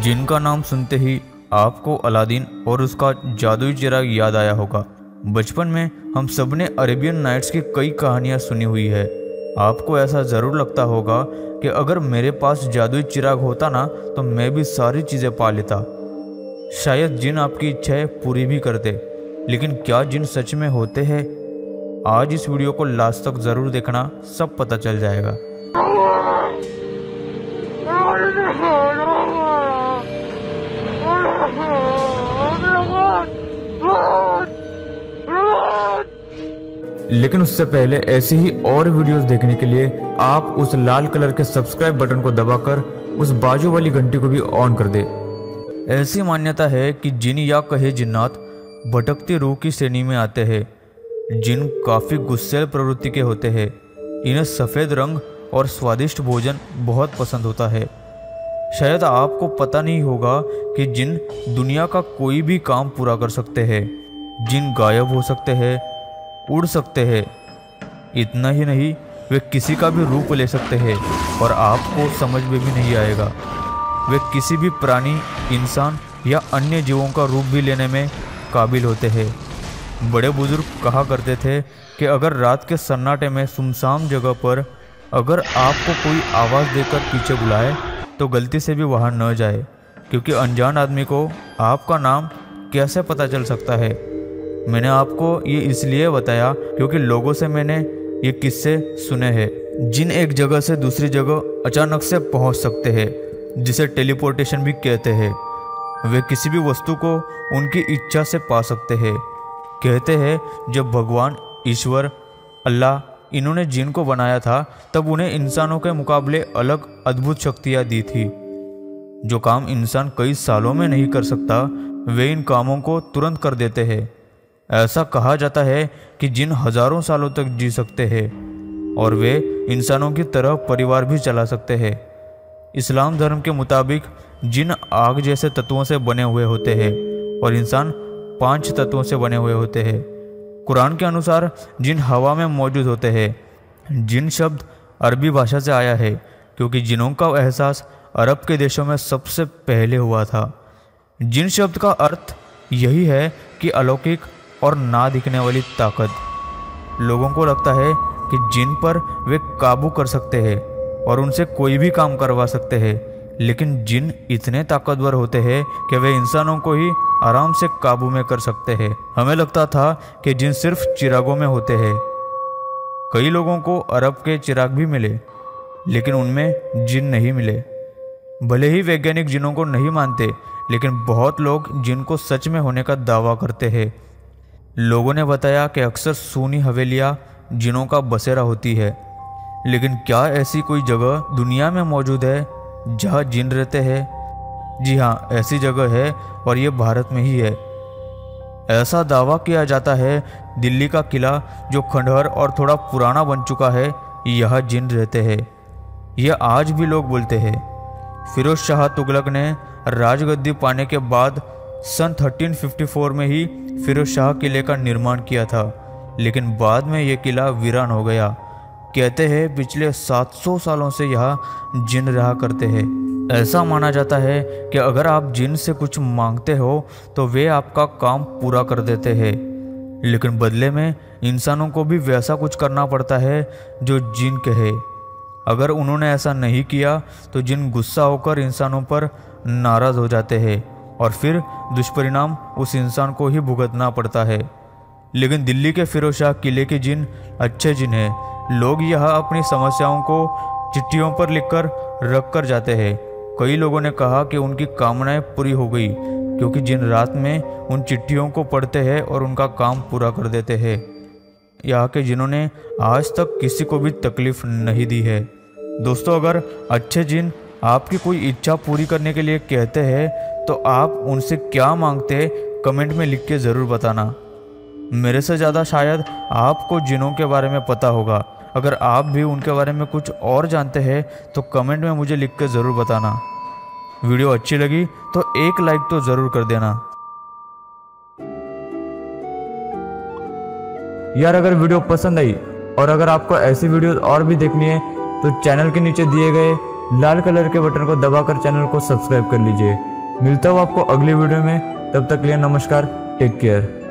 जिनका नाम सुनते ही आपको अलादीन और उसका जादुई चिराग याद आया होगा। बचपन में हम सब ने अरेबियन नाइट्स की कई कहानियां सुनी हुई है। आपको ऐसा ज़रूर लगता होगा कि अगर मेरे पास जादुई चिराग होता ना तो मैं भी सारी चीज़ें पा लेता। शायद जिन आपकी इच्छाएं पूरी भी करते, लेकिन क्या जिन सच में होते हैं? आज इस वीडियो को लास्ट तक ज़रूर देखना, सब पता चल जाएगा। लेकिन उससे पहले ऐसी ही और वीडियोस देखने के लिए आप उस लाल कलर के सब्सक्राइब बटन को दबाकर उस बाजू वाली घंटी को भी ऑन कर दे। ऐसी मान्यता है कि जिन या कहे जिन्नात भटकती रूह की श्रेणी में आते हैं। जिन काफ़ी गुस्सैल प्रवृत्ति के होते हैं। इन्हें सफ़ेद रंग और स्वादिष्ट भोजन बहुत पसंद होता है। शायद आपको पता नहीं होगा कि जिन दुनिया का कोई भी काम पूरा कर सकते हैं। जिन गायब हो सकते हैं, उड़ सकते हैं। इतना ही नहीं, वे किसी का भी रूप ले सकते हैं और आपको समझ में भी नहीं आएगा। वे किसी भी प्राणी, इंसान या अन्य जीवों का रूप भी लेने में काबिल होते हैं। बड़े बुजुर्ग कहा करते थे कि अगर रात के सन्नाटे में सुनसान जगह पर अगर आपको कोई आवाज़ देकर पीछे बुलाए तो गलती से भी वहाँ न जाए, क्योंकि अनजान आदमी को आपका नाम कैसे पता चल सकता है। मैंने आपको ये इसलिए बताया क्योंकि लोगों से मैंने ये किस्से सुने हैं। जिन एक जगह से दूसरी जगह अचानक से पहुंच सकते हैं, जिसे टेलीपोर्टेशन भी कहते हैं। वे किसी भी वस्तु को उनकी इच्छा से पा सकते हैं। कहते हैं जब भगवान, ईश्वर, अल्लाह इन्होंने जिन को बनाया था तब उन्हें इंसानों के मुकाबले अलग अद्भुत शक्तियाँ दी थी। जो काम इंसान कई सालों में नहीं कर सकता, वे इन कामों को तुरंत कर देते हैं। ऐसा कहा जाता है कि जिन हजारों सालों तक जी सकते हैं और वे इंसानों की तरह परिवार भी चला सकते हैं। इस्लाम धर्म के मुताबिक जिन आग जैसे तत्वों से बने हुए होते हैं और इंसान 5 तत्वों से बने हुए होते हैं। कुरान के अनुसार जिन हवा में मौजूद होते हैं। जिन शब्द अरबी भाषा से आया है क्योंकि जिनों का एहसास अरब के देशों में सबसे पहले हुआ था। जिन शब्द का अर्थ यही है कि अलौकिक और ना दिखने वाली ताकत। लोगों को लगता है कि जिन पर वे काबू कर सकते हैं और उनसे कोई भी काम करवा सकते हैं, लेकिन जिन इतने ताकतवर होते हैं कि वे इंसानों को ही आराम से काबू में कर सकते हैं। हमें लगता था कि जिन सिर्फ चिरागों में होते हैं। कई लोगों को अरब के चिराग भी मिले, लेकिन उनमें जिन नहीं मिले। भले ही वैज्ञानिक जिनों को नहीं मानते, लेकिन बहुत लोग जिनको सच में होने का दावा करते हैं। लोगों ने बताया कि अक्सर सूनी हवेलियाँ जिनों का बसेरा होती है, लेकिन क्या ऐसी कोई जगह दुनिया में मौजूद है जहाँ जिन रहते हैं? जी हाँ, ऐसी जगह है और ये भारत में ही है। ऐसा दावा किया जाता है दिल्ली का किला, जो खंडहर और थोड़ा पुराना बन चुका है, यहाँ जिन रहते हैं। यह आज भी लोग बोलते हैं। फिरोज शाह तुगलक ने राजगद्दी पाने के बाद सन 1354 में ही फिरोज शाह किले का निर्माण किया था, लेकिन बाद में यह किला वीरान हो गया। कहते हैं पिछले 700 सालों से यहाँ जिन रहा करते हैं। ऐसा माना जाता है कि अगर आप जिन से कुछ मांगते हो तो वे आपका काम पूरा कर देते हैं, लेकिन बदले में इंसानों को भी वैसा कुछ करना पड़ता है जो जिन कहे। अगर उन्होंने ऐसा नहीं किया तो जिन गुस्सा होकर इंसानों पर नाराज़ हो जाते हैं और फिर दुष्परिणाम उस इंसान को ही भुगतना पड़ता है। लेकिन दिल्ली के फिरोज शाह किले के जिन अच्छे जिन हैं। लोग यहाँ अपनी समस्याओं को चिट्ठियों पर लिखकर रख कर जाते हैं। कई लोगों ने कहा कि उनकी कामनाएं पूरी हो गई क्योंकि जिन रात में उन चिट्ठियों को पढ़ते हैं और उनका काम पूरा कर देते हैं। यहाँ के जिन्होंने आज तक किसी को भी तकलीफ नहीं दी है। दोस्तों, अगर अच्छे जिन आपकी कोई इच्छा पूरी करने के लिए कहते हैं तो आप उनसे क्या मांगते, कमेंट में लिख के ज़रूर बताना। मेरे से ज़्यादा शायद आपको जिनों के बारे में पता होगा। अगर आप भी उनके बारे में कुछ और जानते हैं तो कमेंट में मुझे लिख के ज़रूर बताना। वीडियो अच्छी लगी तो एक लाइक तो ज़रूर कर देना। यार, अगर वीडियो पसंद आई और अगर आपको ऐसी वीडियो और भी देखनी है तो चैनल के नीचे दिए गए लाल कलर के बटन को दबाकर चैनल को सब्सक्राइब कर लीजिए। मिलता हूँ आपको अगली वीडियो में, तब तक के लिए नमस्कार, टेक केयर।